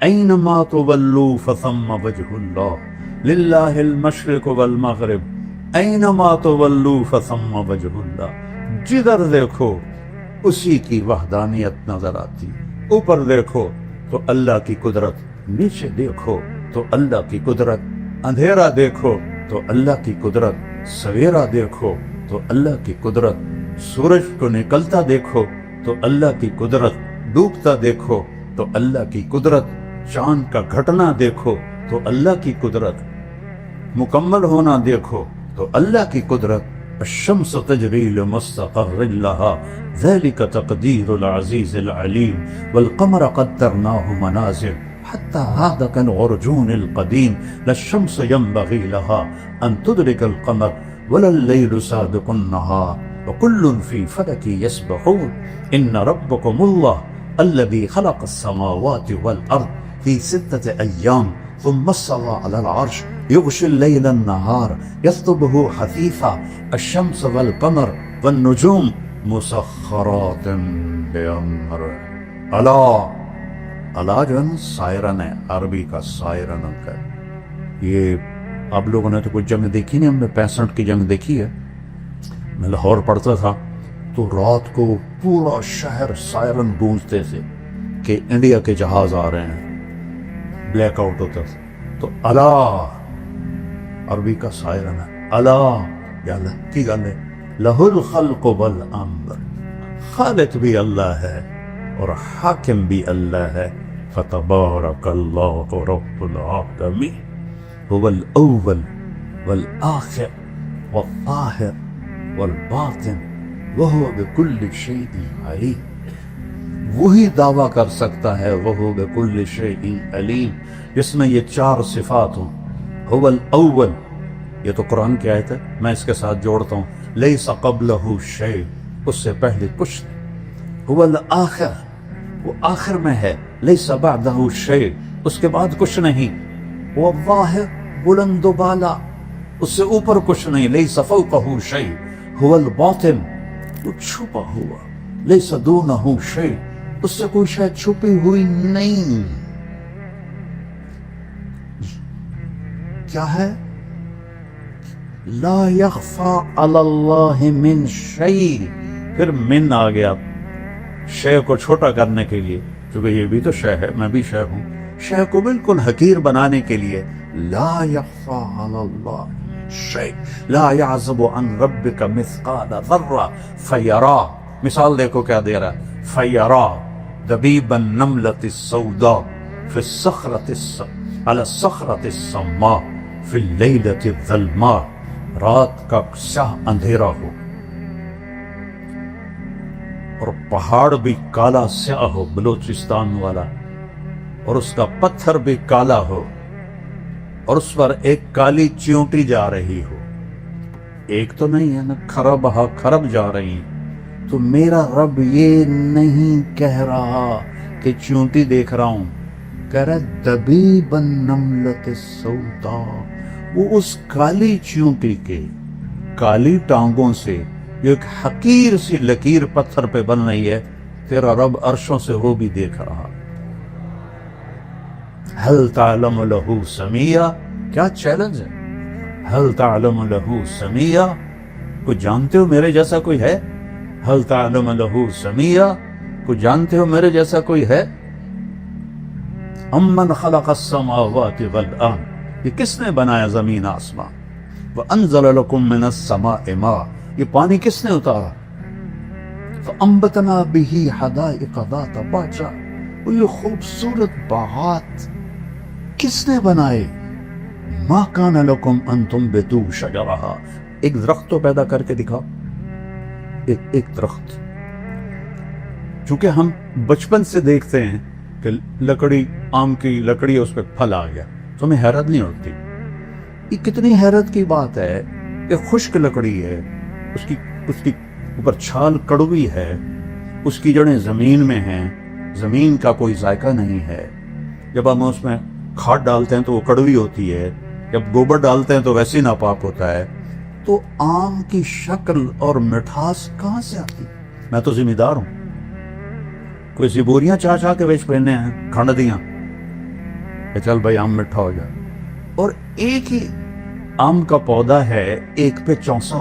Anima تولوا فثم وجہ اللہ للہ المشرق والمغرب اینما تولوا فثم وجہ اللہ، جدھر دیکھو اسی کی وحدانیت نظر آتی، اوپر دیکھو تو اللہ کی قدرت، نیچے دیکھو تو اللہ کی قدرت، اندھیرا دیکھو تو اللہ کی قدرت، سویرا دیکھو تو اللہ کی قدرت، سورج کو نکلتا دیکھو تو اللہ کی قدرت، ڈوبتا دیکھو تو اللہ کی قدرت، چاند کا گھٹنا دیکھو تو اللہ کی قدرت، مکمل ہونا دیکھو تو اللہ کی قدرت۔ الشمس تجری لمستقر لها ذلك تقدیر العزیز العلیم والقمر قدرناه منازل حتى عاد كالعرجون القديم لا الشمس ينبغي لها أن تدرك القمر ولا الليل سابق النهار وكل في فلك يسبحون إن ربكم الله الذي خلق السماوات والأرض في 6 أيام ثم استوى على العرش يغشي الليل النهار يطلبه حثيثا الشمس والقمر والنجوم مسخرات بأمره اللہ جو ہے نا سائرن ہے، عربی کا سائرن کا ہے۔ یہ آپ لوگوں نے تو کوئی جنگ دیکھی نہیں، ہم نے 65 کی جنگ دیکھی ہے۔ میں لاہور پڑھتا تھا تو رات کو پورا شہر سائرن گونجتے تھے کہ انڈیا کے جہاز آ رہے ہیں، بلیک آؤٹ ہوتا تھا تو اللہ، عربی کا سائرن ہے اللہ، یا اللہ کی گل ہے، لہ الخلق والامر، خالق بھی اللہ ہے اور حاکم بھی اللہ ہے۔ فتبارک اللہ رب العالمین هو الاول والآخر والظاہر والباطن وهو بكل شيء علیم۔ وہی دعویٰ کر سکتا ہے وهو بكل شيء علیم جس میں یہ 4 صفات ہوں۔ هو الاول، یہ تو قرآن کی آیت ہے، میں اس کے ساتھ جوڑتا ہوں، لیس قبلہ شیء، اس سے پہلے کچھ نہیں۔ هو الآخر، وہ آخر میں ہے، لیس بعدہ شیء، اس کے بعد کچھ نہیں۔ وہ الظاہر، بلند و بالا، اس سے اوپر کچھ نہیں، لیس فوقہ شیء۔ هو الباطن، وہ چھپا ہوا، لیس دونہ شیء، اس سے کوئی شے چھپی ہوئی نہیں۔ کیا ہے؟ لا یخفی علی اللہ من شیء، پھر من آ گیا شے کو چھوٹا کرنے کے لیے، کیونکہ یہ بھی تو شے ہے، میں بھی شے ہوں، شے کو بالکل حقیر بنانے کے لیے۔ لا یخفی علی اللہ شیء لا یعزب عن ربک مثقال ذرہ فیرا، مثال دیکھو کیا دے رہا ہے، فیرا دبیب النملۃ السوداء فی الصخرۃ علی الصخرۃ الصماء فی اللیلۃ الظلماء، رات کا سیاہ اندھیرا ہو اور پہاڑ بھی کالا سیاہ ہو، بلوچستان والا، اور اس کا پتھر بھی کالا ہو اور اس پر ایک کالی چیونٹی جا رہی ہو، ایک تو نہیں ہے نا، کھرب ہا کھرب جا رہی، تو میرا رب یہ نہیں کہہ رہا کہ چیونٹی دیکھ رہا ہوں، کہہ رہا دبیب النملۃ السوداء، وہ اس کالی چیونٹی کے کالی ٹانگوں سے جو ایک حقیر سی لکیر پتھر پہ بن رہی ہے، تیرا رب عرشوں سے وہ بھی دیکھ رہا۔ هل تعلم له سمیہ، کیا چیلنج ہے، هل تعلم له سمیہ، کوئی جانتے ہو میرے جیسا کوئی ہے؟ هل تعلم له سمیہ، کوئی جانتے ہو میرے جیسا کوئی ہے؟ امن خلق السماوات والارض، یہ کس نے بنایا زمین آسمان، وانزل لکم من السماء ماء، یہ پانی کس نے اتارا، فانبتنا به حدائق ذات بہجہ، اور یہ خوبصورت باغات کس نے بنائے، ما کان لکم ان تنبتوا شجرہا، ایک درخت تو پیدا کر کے دکھاؤ، ایک درخت، چونکہ ہم بچپن سے دیکھتے ہیں کہ لکڑی، آم کی لکڑی، اس پہ پھل آ گیا تو ہمیں حیرت نہیں ہوتی۔ یہ کتنی حیرت کی بات ہے کہ خشک لکڑی ہے، اس کی اوپر چھال کڑوی ہے، اس کی جڑیں زمین میں ہیں، زمین کا کوئی ذائقہ نہیں ہے، جب ہم اس میں کھاد ڈالتے ہیں تو وہ کڑوی ہوتی ہے، جب گوبر ڈالتے ہیں تو ویسے ناپاک ہوتا ہے، تو آم کی شکل اور مٹھاس کہاں سے آتی؟ میں تو ذمہ دار ہوں، کوئی زبوریاں چاہ چاہ کے بیچ پہنے ہیں، کھنڈ دیاں، کہ چل بھائی آم میٹھا ہو جائے. اور ایک ہی آم کا پودا ہے، ایک پہ چونسا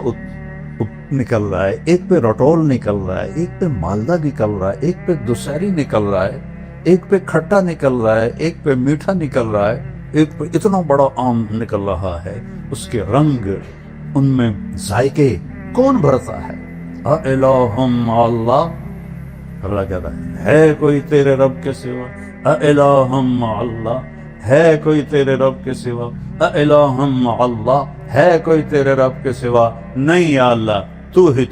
نکل رہا ہے، ایک پہ رٹول نکل رہا ہے، ایک پہ مالدہ نکل رہا ہے، ایک پہ دسہری نکل رہا ہے، ایک پہ کھٹا نکل رہا ہے، ایک پہ میٹھا نکل رہا ہے، ایک پہ اتنا بڑا آم نکل رہا ہے. اس کے رنگ، ان میں ذائقے کون بھرتا ہے؟ اَإِلَٰهٌ مَّعَ اللَّهِ. اللہ کہتا ہے کوئی تیرے رب کے سوا؟ اَإِلَٰهٌ مَّعَ اللَّهِ، ہے کوئی تیرے رب کے سوا؟ اَإِلَٰهٌ مَّعَ اللَّهِ، ہے کوئی تیرے رب کے سوا؟ نہیں یا اللہ، تو ہی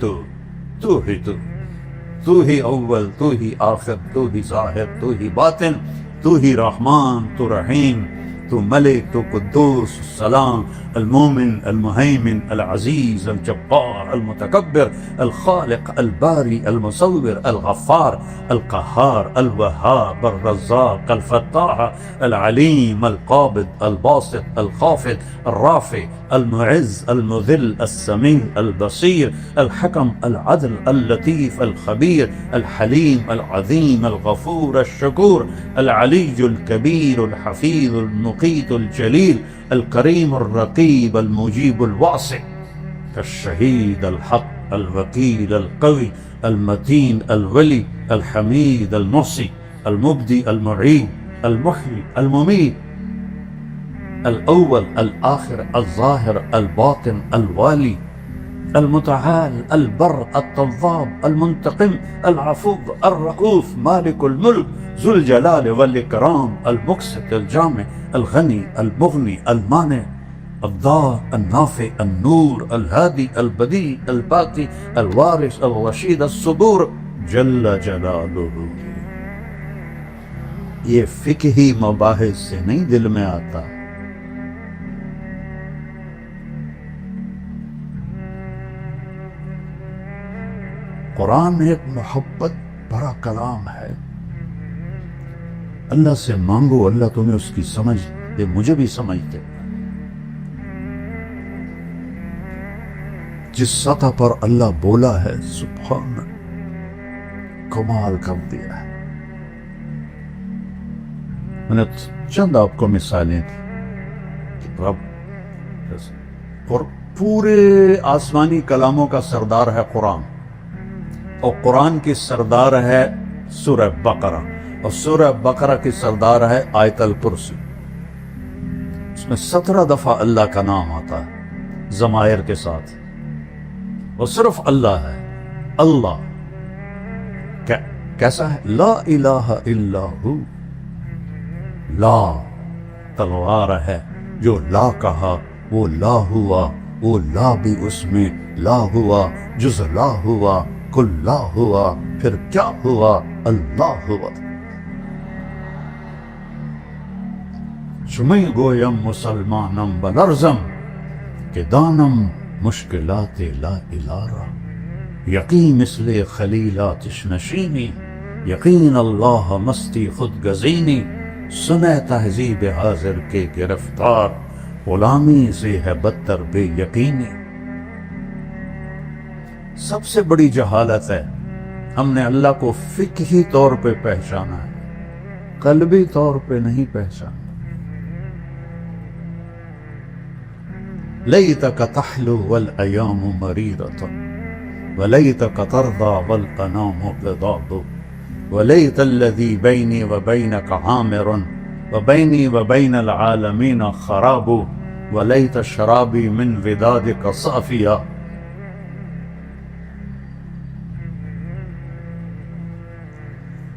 تو ہی اول، تو ہی آخر، تو ہی ظاہر، تو ہی باطن، تو ہی رحمان، تو رحیم، تو ملک، تو قدوس، السلام، المومن، المہیمن، العزیز، الجبار، المتکبر، الخالق، الباری، المصور، الغفار، القہار، الوہاب، الرزاق، الفتاح، العلیم، القابض، الباسط، الخافض، الرافع، المعز، المذل، السمیع، البصیر، الحکم، العدل، اللطیف، الخبیر، الحلیم، العظیم، الغفور، الشکور، العلی الکبیر، الحفیظ، المقیت، الجلیل، الکریم، الرقیب، المجیب، الواسع، الشہید، الحق، الوکیل، القوی، المتین، الولی، الحمید، المحصی، المبدی، المعید، المحیی، الممید، الاول، الآخر، الظاہر، الباطن، الوالی، المتعال، البر، التواب، المنتقم، العفو، الرؤوف، مالک الملک، ذو الجلال والاکرام، المقسط، الجامع، الغنی، المغنی، المانع، الضار، النافع، النور، الهادي، البديع، الباقي، الوارث، الرشید، الصبور، جل جلالہ. یہ فقہی مباحث سے نہیں دل میں آتا. قرآن ایک محبت بڑا کلام ہے. اللہ سے مانگو، اللہ تمہیں اس کی سمجھ دے، مجھے بھی سمجھ دے. جس سطح پر اللہ بولا ہے، سبحان، کمال کر دیا ہے. میں نے چند آپ کو مثالیں دی. رب اور پورے آسمانی کلاموں کا سردار ہے قرآن، اور قرآن کی سردار ہے سورہ بقرہ، اور سورہ بقرہ کی سردار ہے آیت الکرسی. اس میں 17 دفعہ اللہ کا نام آتا ہے ضمائر کے ساتھ، اور صرف اللہ ہے. اللہ کیسا ہے؟ لا الہ الا ہو. لا تلوار ہے، جو لا کہا وہ لا ہوا، وہ لا بھی اس میں لا ہوا، جز لا ہوا، کل لا ہوا، پھر کیا ہوا؟ اللہ ہوا. شمی گویم مسلمانم بلرزم، کہ دانم مشکلات لا الارا. یقین مثل خلیل آتش نشینی، یقین اللہ مستی خود گزینی. سنے تہذیب حاضر کے گرفتار، غلامی سے ہے بدتر بے یقینی. سب سے بڑی جہالت ہے ہم نے اللہ کو فقہی طور پہ پہچانا ہے، قلبی طور پہ نہیں پہچانا. لیتک تحلو والایام مریرۃ، ولیتک ترضى والانام بضاض، ولیت الذی بینی وبینک عامر، وبینی وبین العالمین خراب، ولیت شرابی من ودادک صافیا.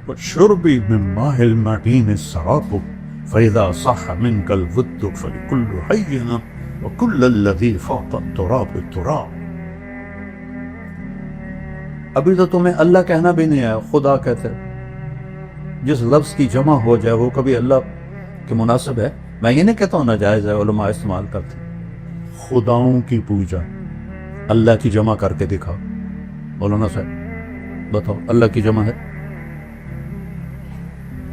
وشربي من ماء المعين السراب، فإذا صح منك الود فلكل حي، وكل الذي فوق التراب التراب. ابھی تو تمہیں اللہ کہنا بھی نہیں آیا، خدا کہتے. جس لفظ کی جمع ہو جائے وہ کبھی اللہ کے مناسب ہے؟ میں یہ نہیں کہتا ہوں ناجائز ہے، علماء استعمال کرتے. خداؤں کی پوجا اللہ کی جمع کر کے دکھاؤ. مولانا صاحب بتاؤ، اللہ کی جمع ہے؟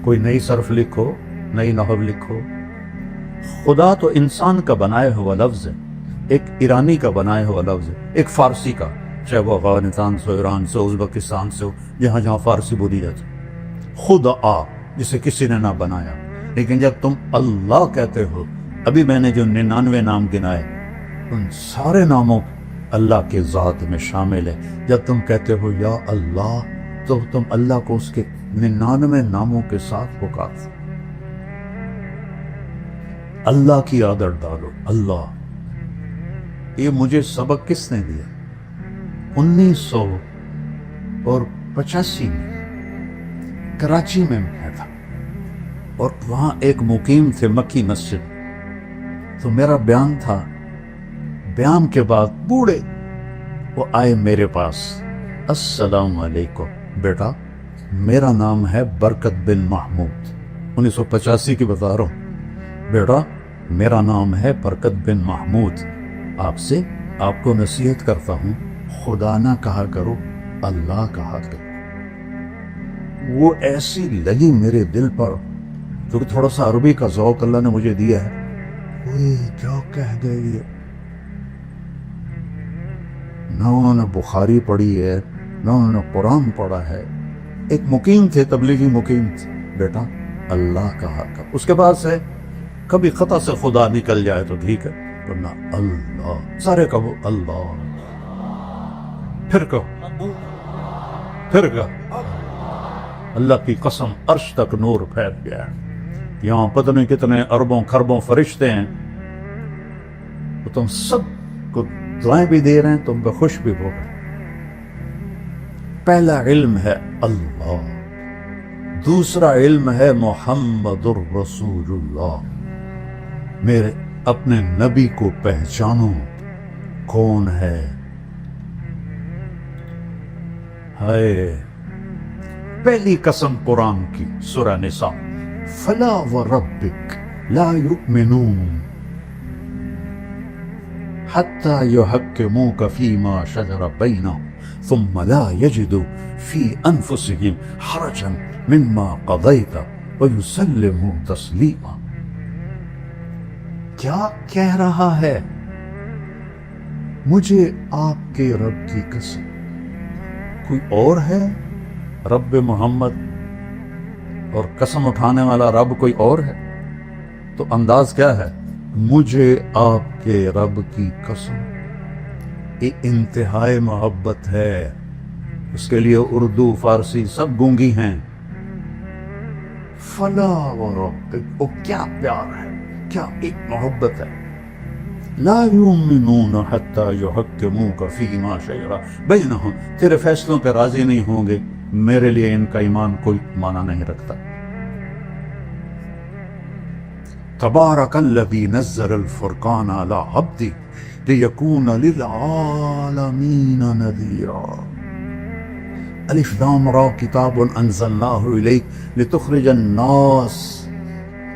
کوئی نئی صرف لکھو، نئی نحو لکھو. خدا تو انسان کا بنایا ہوا لفظ ہے، ایک ایرانی کا بنایا ہوا لفظ ہے، ایک فارسی کا، چاہے وہ افغانستان سے، ایران سے، ازبکستان سے ہو، جہاں جہاں فارسی بولی جاتی. خدا جسے کسی نے نہ بنایا. لیکن جب تم اللہ کہتے ہو، ابھی میں نے جو 99 نام گنائے ان سارے ناموں اللہ کے ذات میں شامل ہے۔ جب تم کہتے ہو یا اللہ تو تم اللہ کو اس کے 99 ناموں کے ساتھ پکارتے، اللہ کی عادت ڈالو۔ اللہ، یہ مجھے سبق کس نے دیا؟ 1985 میں کراچی میں میں تھا، اور وہاں ایک مقیم تھے مکی مسجد، تو میرا بیان تھا، بیان کے بعد بوڑھے وہ آئے میرے پاس، السلام علیکم بیٹا، میرا نام ہے برکت بن محمود، 1985 کی بتا رہا ہوں، بیٹا میرا نام ہے برکت بن محمود، آپ کو نصیحت کرتا ہوں، خدا نہ کہا کرو، اللہ کہا کرو۔ وہ ایسی لگی میرے دل پر، کیونکہ تھوڑا سا عربی کا ذوق اللہ نے مجھے دیا ہے، کیا کہہ گئی ہے، نہ انہوں نے بخاری پڑھی ہے نہ انہوں نے قرآن پڑھا ہے۔ ایک مقیم تھے، تبلیغی مقیم تھے، بیٹا اللہ کہا کر، اس کے بعد سے کبھی خطا سے خدا نکل جائے تو ٹھیک ہے، ورنہ اللہ، سارے کہو اللہ، پھر کہو اللہ کی قسم عرش تک نور پھیل گیا ہے، یہاں پتہ نہیں کتنے اربوں خربوں فرشتے ہیں، تو تم سب کو دعائیں بھی دے رہے ہیں، تم پہ خوش بھی ہو رہے ہیں۔ پہلا علم ہے اللہ، دوسرا علم ہے محمد الرسول اللہ، میرے اپنے نبی کو پہچانو کون ہے۔ ہائے، پہلی قسم قرآن کی سورہ نساء، فلا وربک لا یؤمنون حتی یحکموک فیما شجر بینہم ثم لا یجدوا فی انفسہم حرجا مما قضیت ویسلموا تسلیما۔ کیا کہہ رہا ہے؟ مجھے آپ کے رب کی قسم، کوئی اور ہے رب محمد، اور قسم اٹھانے والا رب کوئی اور ہے؟ تو انداز کیا ہے؟ مجھے آپ کے رب کی قسم۔ یہ انتہائی محبت ہے، اس کے لیے اردو فارسی سب گونگی ہیں۔ فلا وربک، وہ کیا پیار ہے، کیا ایک محبت ہے۔ لا یؤمنون حتی یحکموک فیما شجر بینہم، تیرے فیصلوں پہ راضی نہیں ہوں گے، میرے لیے ان کا ایمان کوئی معنی نہیں رکھتا۔ تبارک الذی نزل الفرقان علی عبدہ لیکون للعالمین نذیرا۔ الف لام را کتاب انزلناہ الیک لتخرج الناس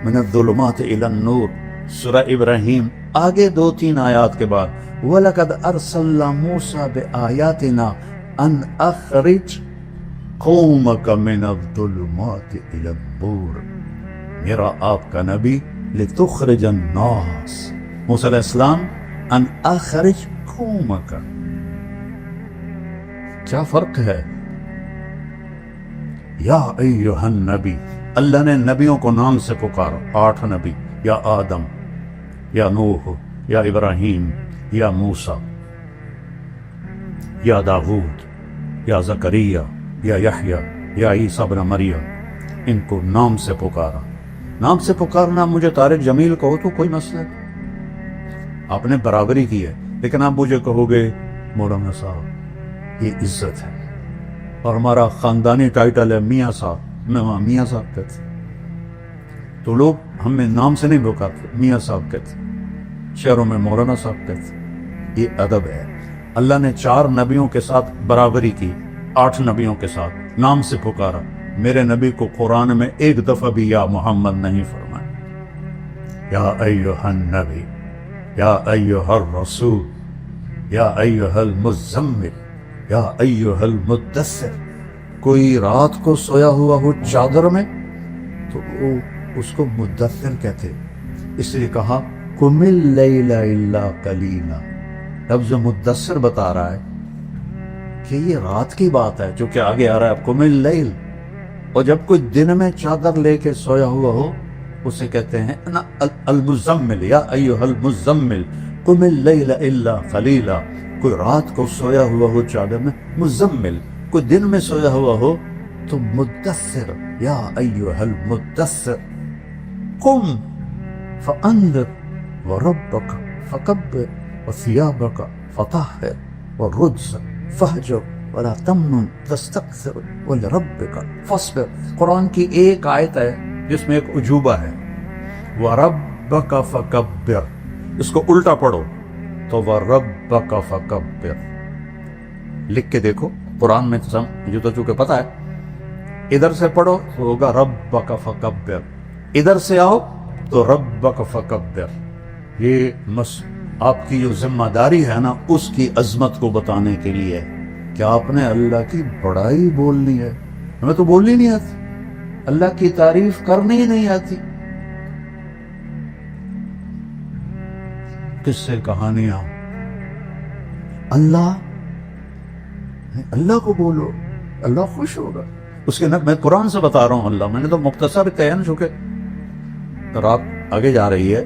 من الظلمات الی النور، سورہ ابراہیم، آگے 2-3 آیات کے بعد وَلَقَدْ أَرْسَلْنَا مُوسَى بِآيَاتِنَا أَنْ أَخْرِجْ قَوْمَكَ مِنَ الظُّلُمَاتِ إِلَى النُّورِ، میرا آپ کا نبی لِتُخْرِجَ النَّاسَ، موسیٰ علیہ السلام، أَنْ أَخْرِجْ قَوْمَكَ، کیا فرق ہے؟ یا ایہا النبی، اللہ نے نبیوں کو نام سے پکارا، 8 نبی، یا آدم، یا نوح، یا ابراہیم، یا موسیٰ، یا داود، یا زکریا، یا یحییٰ، یا عیسیٰ ابن مریم، ان کو نام سے پکارا۔ نام سے پکارنا، مجھے طارق جمیل کہو تو کوئی مسئلہ نہیں، آپ نے برابری کی ہے، لیکن آپ مجھے کہو گے مولانا صاحب یہ عزت ہے، اور ہمارا خاندانی ٹائٹل ہے میاں صاحب، میں وہاں میاں صاحب کہتے، تو لوگ ہمیں نام سے نہیں پکارتے، میاں صاحب کہتے، شہروں میں مولانا صاحب کہتے۔ یہ ادب ہے۔ اللہ نے 4 نبیوں کے ساتھ برابری کی، 8 نبیوں کے ساتھ نام سے پکارا، میرے نبی کو قرآن میں ایک دفعہ بھی یا محمد نہیں فرمایا۔ یا ایہا النبی، یا ایہا الرسول، یا ایہا المزمل، یا ایہا المدثر۔ کوئی رات کو سویا ہوا ہو چادر میں تو وہ اس کو مدثر کہتے، اس لیے کہا قم اللیل الا قلیلا۔ لفظ مدثر بتا رہا ہے کہ یہ رات کی بات ہے، جو کہ آگے آ رہا ہے قم اللیل، اور جب کوئی دن میں چادر لے کے سویا ہوا ہو اسے کہتے ہیں نا المزمل، یا ایھا المزمل قم اللیل الا قلیلا، کوئی رات کو سویا ہوا ہو چادر میں مزمل، کوئی دن میں سویا ہوا ہو تو مدثر، یا ایھا المدثر قم فانذر وربک فکبر وثیابک فطہر والرجز فہجر ولا تمنن تستکثر ولربک فاصبر۔ قرآن کی ایک آیت ہے جس میں ایک عجوبہ ہے، وَرَبَّكَ فَكَبِّرْ، اس کو الٹا پڑھو تو وَرَبَّكَ فَكَبِّرْ، لکھ کے دیکھو قرآن میں جو تو چونکہ پتہ ہے، ادھر سے پڑھو تو ہوگا رَبَّكَ فَكَبِّرْ، ادھر سے آؤ تو رَبَّكَ فَكَبِّرْ۔ یہ آپ کی جو ذمہ داری ہے نا، اس کی عظمت کو بتانے کے لیے کہ آپ نے اللہ کی بڑائی بولنی ہے۔ ہمیں تو بولنی نہیں آتی، اللہ کی تعریف کرنی ہی نہیں آتی۔ کس سے کہانیاں، اللہ کو بولو، اللہ خوش ہوگا اس کے۔ میں قرآن سے بتا رہا ہوں، اللہ میں نے تو مختصر کہا نا، چونکہ رات آگے جا رہی ہے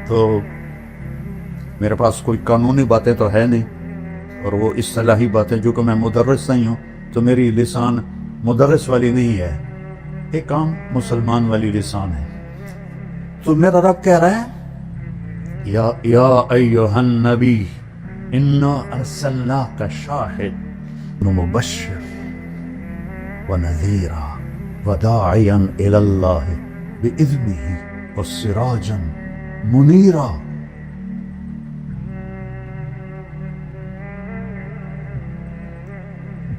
تو میرے پاس کوئی قانونی باتیں تو ہے نہیں، اور وہ اصطلاحی باتیں، جو کہ میں مدرس نہیں ہوں تو میری لسان مدرس والی نہیں ہے، ایک عام مسلمان والی لسان ہے۔ تو میرا رب کہہ رہا ہے یا ایھا النبی انا ارسلناک شاہد ومبشر ونذیرا وداعیا الی اللہ باذنہ وسراجا منیرا۔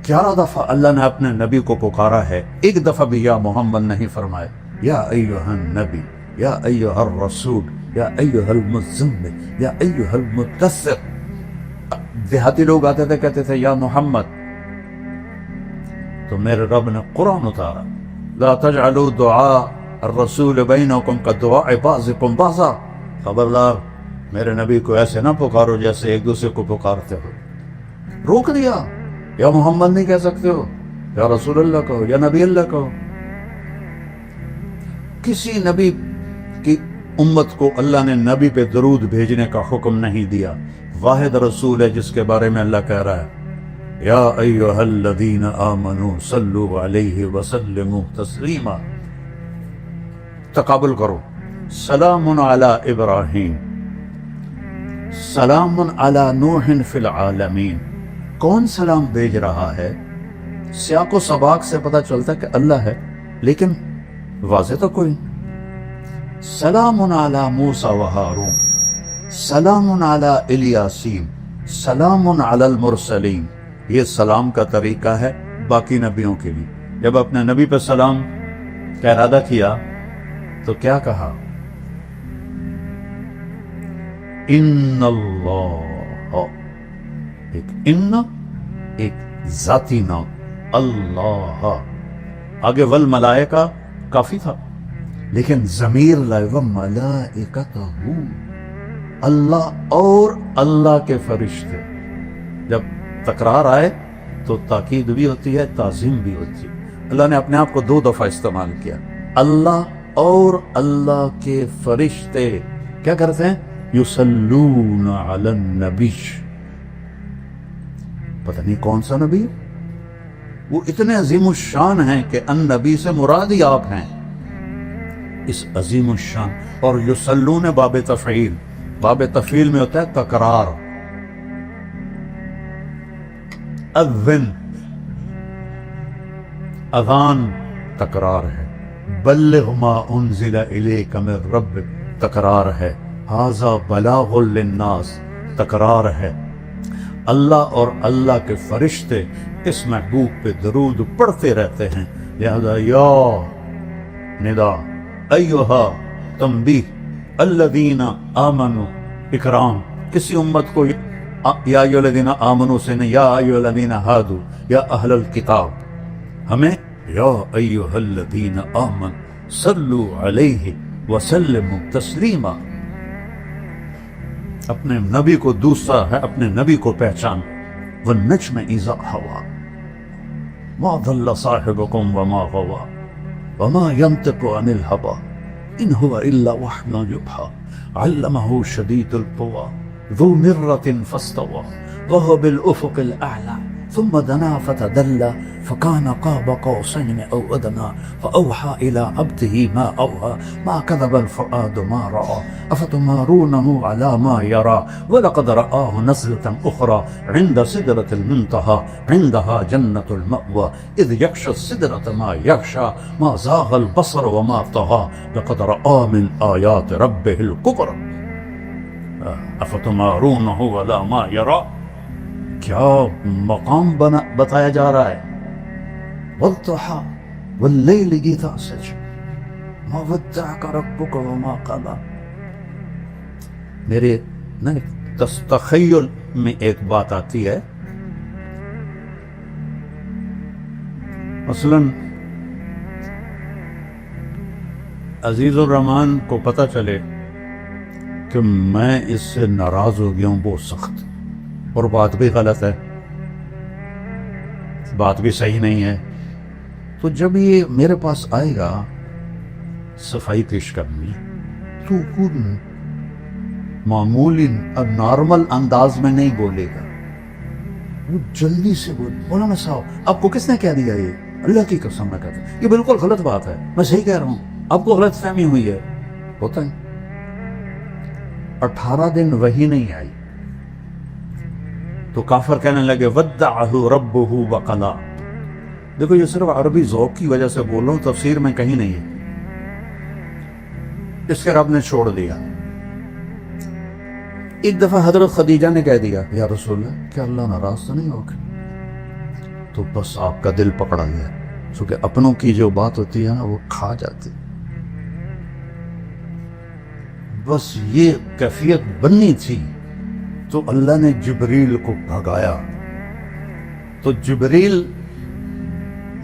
11 دفعہ اللہ نے اپنے نبی کو پکارا ہے، ایک دفعہ بھی یا محمد نہیں فرمائے، یا ایھا النبی، یا ایھا الرسول، یا ایھا المزمل، یا ایھا المدثر۔ دیہاتی لوگ آتے تھے کہتے تھے یا محمد، تو میرے رب نے قرآن اتارا، لا تجعلوا دعاء الرسول بینکم کدعاء بعضکم بعضا، خبردار میرے نبی کو ایسے نہ پکارو جیسے ایک دوسرے کو پکارتے ہو۔ روک دیا، یا محمد نہیں کہہ سکتے ہو، یا رسول اللہ کہو، یا نبی اللہ کہو۔ کسی نبی کی امت کو اللہ نے نبی پہ درود بھیجنے کا حکم نہیں دیا، واحد رسول ہے جس کے بارے میں اللہ کہہ رہا ہے یا ایھا الذین آمنوا صلوا علیہ وسلموا تسلیما۔ تقابل کرو، سلام علی ابراہیم، سلام علی نوح فی العالمین۔ کون سلام بھیج رہا ہے؟ سیاق و سباق سے پتہ چلتا ہے کہ اللہ ہے، لیکن واضح تو کوئی۔ سلام علی موسیٰ و ہارون، سلام علی الیاسین، سلام علی المرسلین۔ یہ سلام کا طریقہ ہے باقی نبیوں کے لیے۔ جب اپنے نبی پہ سلام کا ارادہ کیا تو کیا کہا؟ ان اللہ، ایک ان، ایک ذاتی نام اللہ، آگے والملائکہ کافی تھا، لیکن ضمیر لائے وملائکتہ، اللہ اور اللہ کے فرشتے۔ جب تکرار آئے تو تاکید بھی ہوتی ہے، تعظیم بھی ہوتی ہے۔ اللہ نے اپنے آپ کو 2 دفعہ استعمال کیا، اللہ اور اللہ کے فرشتے کیا کرتے ہیں؟ یصلون علی النبی۔ پتہ نہیں کون سا نبی، وہ اتنے عظیم الشان ہیں کہ النبی سے مراد ہی آپ ہیں، اس عظیم الشان۔ اور یصلون باب تفعیل، باب تفعیل میں ہوتا ہے تکرار۔ اذن، اذان تکرار ہے، بلغ ما انزل الیک من ربک تکرار ہے، ھذا بلاغ للناس تکرار ہے۔ اللہ اور اللہ کے فرشتے اس محبوب پہ درود پڑھتے رہتے ہیں، لہذا یا ندا، ایھا تنبیہ، الذین آمنوا اکرام۔ کسی امت کو یا ایھا الذین آمنوا سے نہیں، یا ایھا الذین ہادوا، یا اہل الکتاب۔ ہمیں یا ایھا الذین آمنوا صلوا علیہ وسلموا تسلیما۔ اپنے نبی کو دوسرا ہے، اپنے نبی کو پہچان۔ والنجم اذا ہوا ما ضل صاحبکم وما غوا وما ينطق عن الهوى إن هو إلا وحي يوحى علمه شديد القوى ذو مرة فاستوى وهو بالأفق الأعلى ثم دنا فتدلى فكان قاب قوسين أو أدنى فأوحى إلى عبده ما أوحى ما كذب الفؤاد ما رأى أفتمارونه على ما يرى ولقد رآه نزلة أخرى عند سدرة المنتهى عندها جنة المأوى إذ يغشى السدرة ما يغشى ما زاغ البصر وما طغى لقد رأى من آيات ربه الكبرى أفتمارونه على ما يرى. کیا مقام بتایا جا رہا ہے. والضحى والليل إذا سجى ما ودعك ربك وما قلى. میرے تخیل میں ایک بات آتی ہے، مثلا عزیز الرحمان کو پتہ چلے کہ میں اس سے ناراض ہو گیا ہوں بہت سخت، اور بات بھی غلط ہے، بات بھی صحیح نہیں ہے، تو جب یہ میرے پاس آئے گا صفائی پیش کرنی تو خود معمولی نارمل انداز میں نہیں بولے گا، وہ جلدی سے مولانا صاحب آپ کو کس نے کہہ دیا؟ یہ اللہ کی قسم میں کہتا ہوں یہ بالکل غلط بات ہے، میں صحیح کہہ رہا ہوں، آپ کو غلط فہمی ہوئی ہے. ہوتا ہے 18 دن وہی نہیں آئی تو کافر کہنے لگے ودعہ ربہ وقلا. دیکھو یہ صرف عربی ذوق کی وجہ سے بول رہا ہوں، تفسیر میں کہیں نہیں ہے، اس کے رب نے چھوڑ دیا. ایک دفعہ حضرت خدیجہ نے کہہ دیا یا رسول اللہ کیا اللہ ناراض تو نہیں ہوگا؟ تو بس آپ کا دل پکڑا گیا، چونکہ اپنوں کی جو بات ہوتی ہے نا وہ کھا جاتی. بس یہ کیفیت بننی تھی تو اللہ نے جبریل کو بھگایا. تو جبریل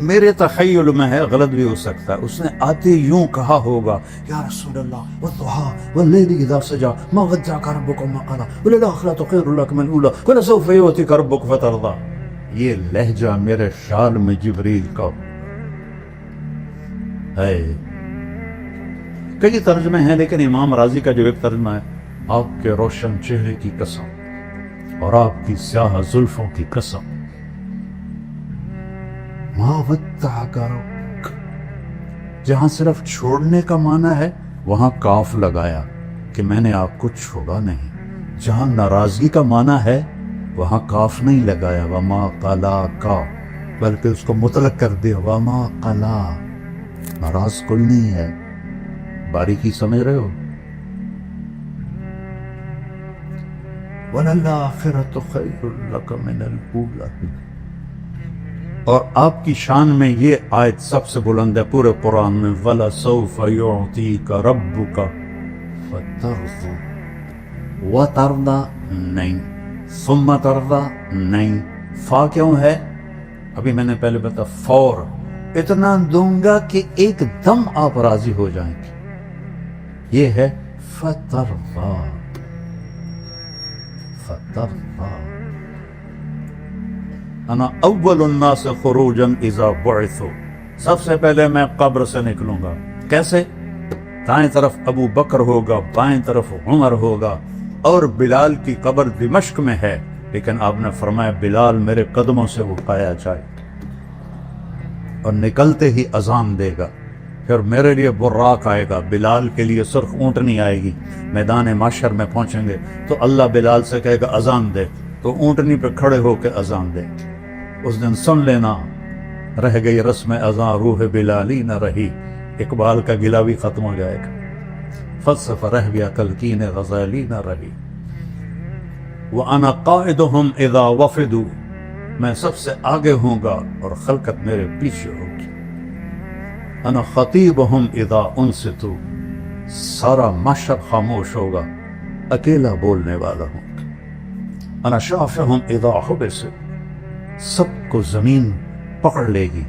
میرے تخیل میں ہے، غلط بھی ہو سکتا ہے، اس نے آتے یوں کہا ہوگا یا رسول اللہ والضحى والليل اذا سجى ما ودعك ربك وما قلى وللآخرة خير لك من الأولى ولسوف يؤتيك ربك فترضى. یہ لہجہ میرے خیال میں جبریل کا ہے. کئی ترجمے ہیں لیکن امام راضی کا جو ایک ترجمہ ہے، آپ کے روشن چہرے کی قسم اور آپ کی سیاہ زلفوں کی قسم ما ودعک ربک. جہاں صرف چھوڑنے کا معنی ہے وہاں کاف لگایا کہ میں نے آپ کو چھوڑا نہیں. جہاں ناراضگی کا معنی ہے وہاں کاف نہیں لگایا وما قلا کا، بلکہ اس کو مطلق کر دیا وما قلا. ناراض کوئی نہیں ہے. باریکی سمجھ رہے ہو؟ وَلَلْآخِرَةُ خَيْرٌ لَكَ مِنَ الْأُولَىٰ. اور آپ کی شان میں یہ آیت سب سے بلند ہے پورے قرآن میں، وَلَسَوْفَ يُعْطِيكَ رَبُّكَ فَتَرْضَىٰ. وَتَرْضَىٰ نہیں، ثُمَّ تَرْضَىٰ نہیں. فا کیوں ہے؟ ابھی میں نے پہلے بتا فور، اتنا دوں گا کہ ایک دم آپ راضی ہو جائیں گے. یہ ہے فَتَرْضَىٰ. فَتَرْضَىٰ. انا اول الناس خروجا اذا بعثوا. سب سے پہلے میں قبر سے نکلوں گا. کیسے؟ دائیں طرف ابو بکر ہوگا، بائیں طرف عمر ہوگا، اور بلال کی قبر دمشق میں ہے، لیکن آپ نے فرمایا بلال میرے قدموں سے اٹھایا جائے اور نکلتے ہی اذان دے گا. پھر میرے لیے براق آئے گا، بلال کے لیے سرخ اونٹنی آئے گی. میدان محشر میں پہنچیں گے تو اللہ بلال سے کہے گا اذان دے، تو اونٹنی پہ کھڑے ہو کے اذان دے. اس دن سن لینا رہ گئی رسم اذان روح بلالی نہ رہی. اقبال کا گلہ بھی ختم ہو جائے گا. فلسفہ رہ گیا تلقین غزالی نہ رہی. وَأَنَا قَائِدُهُمْ إِذَا وَفِدُوا. میں سب سے آگے ہوں گا اور خلقت میرے پیچھے ہوگی. انا خطیبہم اذا انصتوا. سارا معاشر خاموش ہوگا، اکیلا بولنے والا ہوں. انا شافعہم اذا حبسوا. سب کو زمین پکڑ لے گی،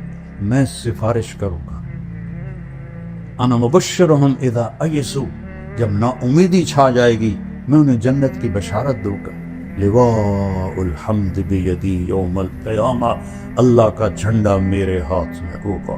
میں سفارش کروں گا. انا مبشرہم اذا ایسوا. جب نا امیدی چھا جائے گی میں انہیں جنت کی بشارت دوں گا. لواء الحمد بیدی یوم القیامہ. اللہ کا جھنڈا میرے ہاتھ میں ہوگا.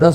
10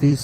30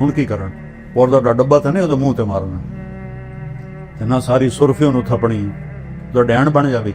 ਹੁਣ ਕੀ ਕਰਨ? ਔਰ ਦਾ ਡੱਬਾ ਤਾਂ ਨਹੀਂ ਉਹਦੇ ਮੂੰਹ ਤੇ ਮਾਰਨਾ, ਤੇ ਨਾ ਸਾਰੀ ਸੁਰਫੀ ਉਹਨੂੰ ਥਪਣੀ, ਉਹਦਾ ਡੈਣ ਬਣ ਜਾਵੇ।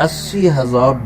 80,000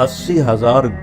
80,000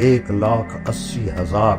1,80,000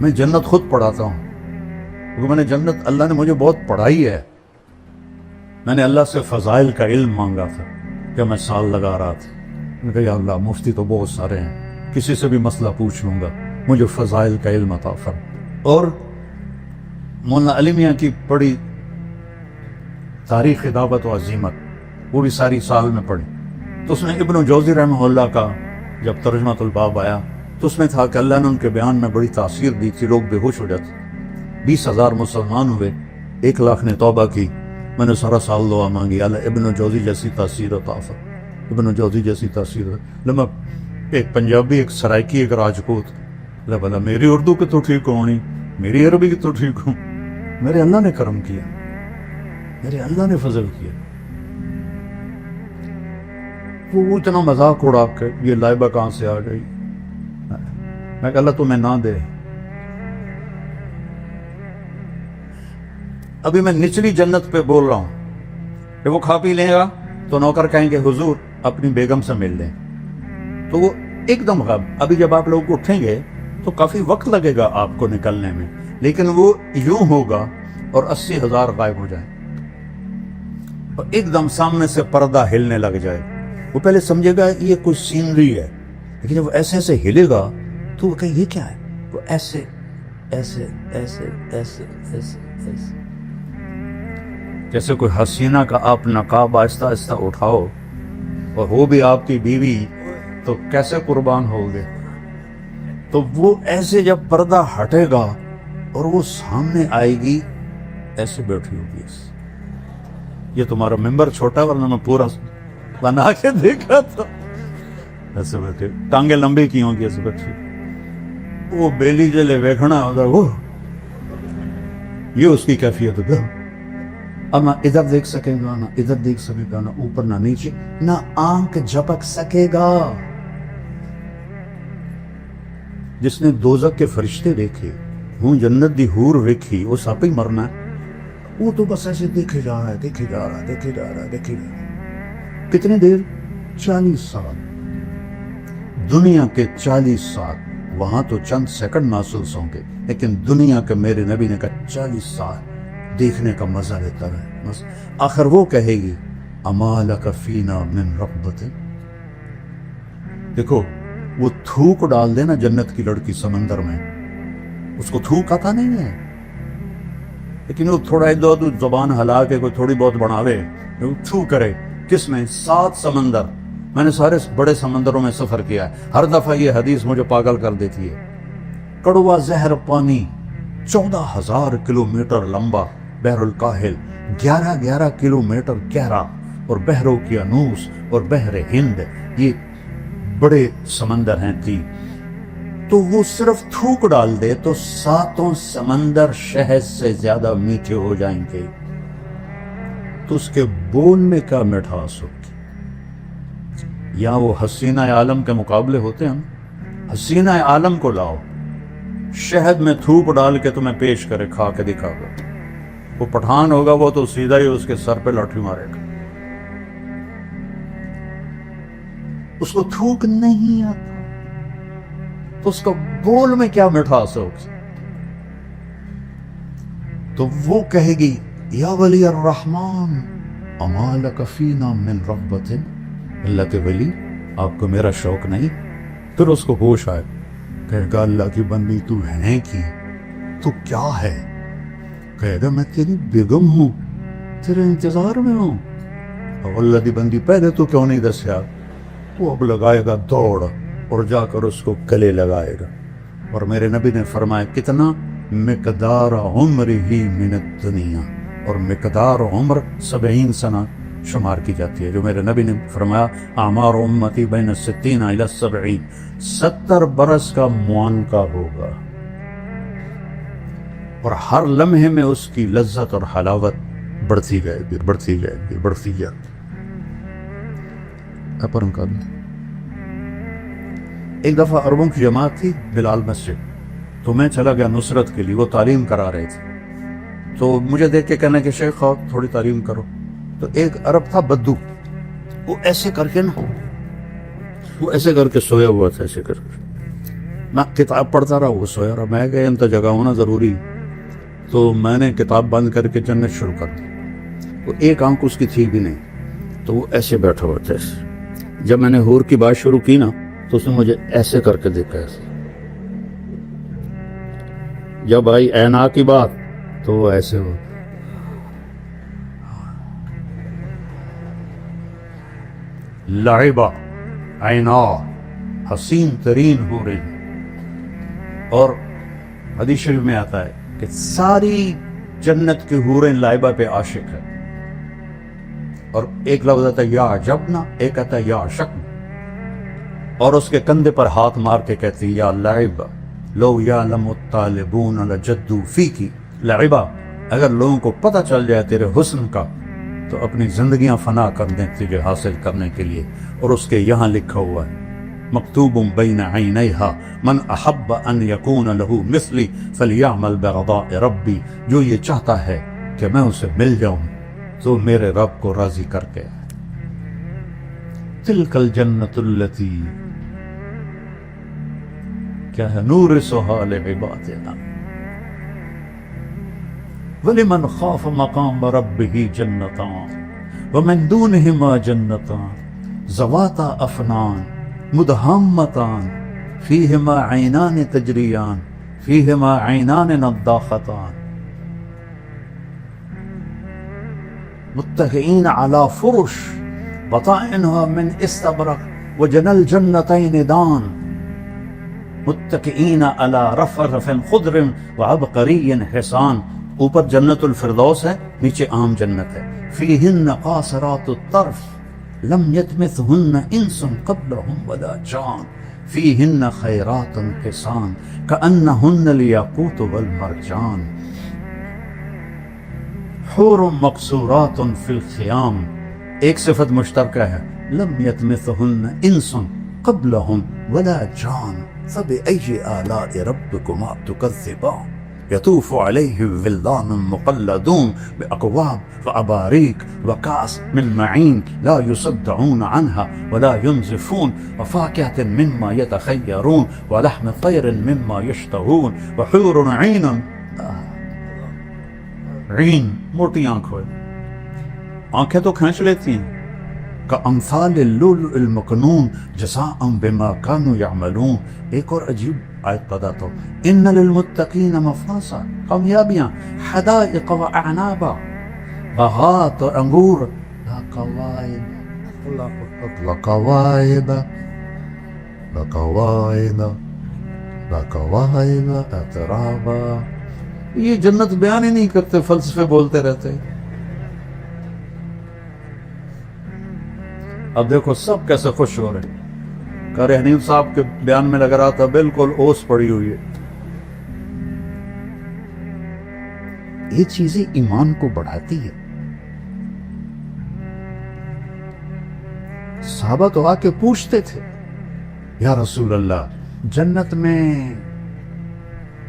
میں جنت خود پڑھاتا ہوں، کیونکہ میں نے جنت، اللہ نے مجھے بہت پڑھائی ہے. میں نے اللہ سے فضائل کا علم مانگا تھا کہ میں سال لگا رہا تھا. میں نے کہا یا اللہ مفتی تو بہت سارے ہیں، کسی سے بھی مسئلہ پوچھ لوں گا، مجھے فضائل کا علم عطا فرما. اور مولانا علی میاں کی پڑھی تاریخ دعوت و عزیمت، وہ بھی ساری سال میں پڑھی. تو اس میں ابن جوزی رحمہ اللہ کا جب ترجمۃ الباب آیا تو اس میں تھا کہ اللہ نے ان کے بیان میں بڑی تاثیر دی تھی، لوگ بے ہوش ہو جاتے. 20,000 مسلمان ہوئے، 1 لاکھ نے توبہ کی. میں نے سارا سال دعا مانگی، اللہ ابن جوزی جیسی تاثیر عطا فرما، ابن جوزی جیسی تاثیر. لما ایک پنجابی، ایک سرائکی، ایک راجپوت، اللہ بلا میری اردو کی تو ٹھیک ہونی، میری عربی کی تو ٹھیک ہوں. میرے اللہ نے کرم کیا، میرے اللہ نے فضل کیا. وہ اتنا مذاق اڑا کے یہ لائبہ کہاں سے آ گئی. میں کہ اللہ تمہیں نہ دے. ابھی میں نچلی جنت پہ بول رہا ہوں کہ وہ کھا پی لے گا تو نوکر کہیں گے حضور اپنی بیگم سے مل لیں، تو وہ ایک دم غائب. ابھی جب آپ لوگ اٹھیں گے تو کافی وقت لگے گا آپ کو نکلنے میں، لیکن وہ یوں ہوگا اور 80,000 غائب ہو جائیں اور ایک دم سامنے سے پردہ ہلنے لگ جائے. وہ پہلے سمجھے گا یہ کوئی سینری ہے، لیکن جب وہ ایسے ایسے ہلے گا تو وہ کہے یہ کیا ہے. وہ ایسے ایسے ایسے ایسے ایسے ایسے جیسے کوئی حسینہ کا آپ نقاب آہستہ آہستہ اٹھاؤ اور وہ بھی آپ کی بیوی تو کیسے قربان ہوگے. تو وہ ایسے جب پردہ ہٹے گا اور وہ سامنے آئے گی، ایسے بیٹھی ہوگی. یہ تمہارا ممبر چھوٹا ورنہ میں پورا بنا کے دیکھا تھا. ایسے بیٹھے، ٹانگیں لمبی کی ہوں گی، ایسے بیٹھے. وہ بیلی جلے ویکھنا ہوگا، وہ یہ اس کی کیفیت ہے. اب نہ ادھر دیکھ سکے گا، نہ ادھر دیکھ سکے گا، نہ اوپر نہ نیچے، نہ آنکھ جھپک سکے گا. جس نے دوزخ کے فرشتے دیکھے، ہوں جنت دی حور ویکھی، وہ سپ ہی مرنا ہے. وہ تو بس ایسے دیکھے جا رہا ہے، دیکھے جا رہا ہے، دیکھے جا رہا ہے، دیکھے جا رہا ہے. کتنی دیر؟ 40 سال. دنیا کے 40 سال. وہاں تو چند سیکنڈ محسوس ہوں گے، لیکن دنیا کے میرے نبی نے کہا 40 سال دیکھنے کا مزہ لیتا ہے. آخر وہ کہے گی اما لک فینا من رغبت. دیکھو وہ تھوک ڈال دے نا جنت کی لڑکی سمندر میں، اس کو تھوک آتا نہیں ہے، لیکن وہ تھوڑا ادھر زبان ہلا کے کوئی تھوڑی بہت بڑھاوے، تھو کرے. کس میں؟ 7 سمندر. میں نے سارے بڑے سمندروں میں سفر کیا ہے. ہر دفعہ یہ حدیث مجھے پاگل کر دیتی ہے. کڑوا زہر پانی 14,000 کلومیٹر لمبا بحر الکاہل، 11 کلومیٹر گہرا، اور بحر اوقیانوس اور بحر ہند، یہ بڑے سمندر ہیں 3. تو وہ صرف تھوک ڈال دے تو 7 سمندر شہد سے زیادہ میٹھے ہو جائیں گے. تو اس کے بول میں کیا مٹھاس ہوگی. یا وہ حسینہ عالم کے مقابلے ہوتے ہیں. حسینہ عالم کو لاؤ، شہد میں تھوک ڈال کے تمہیں پیش کرے، کھا کے دکھا گا. وہ پٹھان ہوگا، وہ تو سیدھا ہی اس کے سر پہ لاٹھی مارے گا. اس کو تھوک نہیں آتا تو اس کا بول میں کیا مٹھاس ہوگی. تو وہ کہے گی یا ولی الرحمن اما لک فینا من رغبت. اللہ کے ولی آپ کو میرا شوق نہیں. پھر اس کو ہوش آئے، کہے گا اللہ کی بندی تو ہے کی، تو کیا ہے؟ کہے گا میں تیری بیگم ہوں، تیرے انتظار میں ہوں. اللہ دی بندی پہلے تو کیوں نہیں دسیا؟ وہ اب لگائے گا دوڑ اور جا کر اس کو گلے لگائے گا. اور میرے نبی نے فرمایا کتنا؟ مقدار عمر ہی من الدنیا. اور مقدار عمر 70 سنہ شمار کی جاتی ہے، جو میرے نبی نے فرمایا اعمار امتی بین 60 الی 70، 70 برس کا معانقہ ہوگا. اور ہر لمحے میں اس کی لذت اور حلاوت بڑھتی جائے گی، بڑھتی جائے گی، بڑھتی جائے گی. ایک دفعہ عربوں کی جماعت تھی بلال مسجد، تو میں چلا گیا نصرت کے لیے. وہ تعلیم کرا رہے تھے، تو مجھے دیکھ کے کہنا کہ شیخ آپ تھوڑی تعلیم کرو. تو ایک عرب تھا بدو، وہ ایسے کر کے نا، وہ ایسے کر کے سویا ہوا تھا، ایسے کر کے. میں کتاب پڑھتا رہا، وہ سویا رہا، میں کہ ان تو جگہ ہونا ضروری، تو میں نے کتاب بند کر کے جنت شروع کر دی. وہ ایک آنکھ اس کی تھی بھی نہیں، تو وہ ایسے بیٹھا ہوا تھا. جب میں نے حور کی بات شروع کی نا تو اس نے مجھے ایسے کر کے دیکھا. ایسے جب آئی اینا کی بات تو وہ ایسے ہو. لعبہ عینا، حسین ترین ہو رہی. اور حدیث شریف میں آتا ہے کہ ساری جنت کی حوریں لائبہ پہ عاشق ہے. اور ایک لفظ آتا ہے یا عجبنا، ایک آتا ہے یا عشقنا. اور اس کے کندھے پر ہاتھ مار کے کہتی یا لعبہ لو یعلم الطالبون لجدوا فیکی. لعبہ، اگر لوگوں کو پتہ چل جائے تیرے حسن کا تو اپنی زندگیاں فنا کر دیں تجھے حاصل کرنے کے لیے. اور اس کے یہاں لکھا ہوا ہے مکتوب بین عینیہا من احب ان یکون لہ مثلی فلیعمل بغضاء ربی. جو یہ چاہتا ہے کہ میں اسے مل جاؤں تو میرے رب کو راضی کر کے. تلک الجنت التی کیا ہے نورثھا لعبادنا ولمن خاف مقام ربہ جنتان ومن دونہما جنتان ذواتا افنان مدہامتان فیہما عینان تجریان فیہما عینان نضاختان متکئین علی فرش بطائنها من استبرق وجنى الجنتين دان متکئین علی رفرف خضر وعبقری حسان. اوپر جنت الفردوس ہے، نیچے عام جنت ہے. فیہن قاصرات الطرف لم یطمثہن انس قبلہم ولا جان فیہن خیرات حسان کأنہن الیاقوت والمرجان حور مقصورات فی الخیام. ایک صفت مشترکہ ہے لم یطمثہن انس قبلہم ولا جان فبأی آلاء ربکما تکذبان یطوف علیہم ولدان مقلدون بأکواب وأباریک وکأس من معین لا یصدعون عنها ولا ینزفون وفاکہۃ مما یتخیرون ولحم طیر مما یشتہون وحور عین. عین موٹی آنکھ ہوئے، آنکھیں تو کھینچ لیتی ہیں. کأمثال اللؤلؤ المکنون جزاء بما كانوا يعملون. ایک اور عجیب آیت بتاتا ہوں. ان للمتقین مفازا، کامیابیاں، حدائق و اعنابا، باغات اور انگور، لقوائب اترابا. یہ جنت بیان ہی نہیں کرتے، فلسفے بولتے رہتے. اب دیکھو سب کیسے خوش ہو رہے. قاری حنیف صاحب کے بیان میں لگ رہا تھا بالکل اوس پڑی ہوئی ہے. یہ چیزیں ایمان کو بڑھاتی ہے. صحابہ تو آ کے پوچھتے تھے یا رسول اللہ جنت میں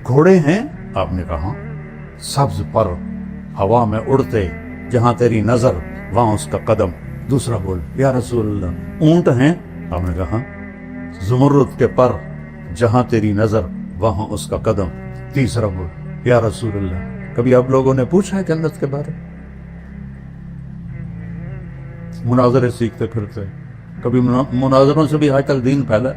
گھوڑے ہیں؟ آپ نے کہا سبز پر ہوا میں اڑتے، جہاں تیری نظر وہاں اس کا قدم. دوسرا بول یا رسول اللہ اونٹ ہیں؟ آپ نے کہا زمرد کے پر، جہاں تیری نظر وہاں اس کا قدم. تیسرا بول یا رسول اللہ کبھی آپ لوگوں نے پوچھا ہے جنت کے بارے؟ مناظرے سیکھتے پھرتے، کبھی مناظروں سے بھی آج تک دین پھیلا.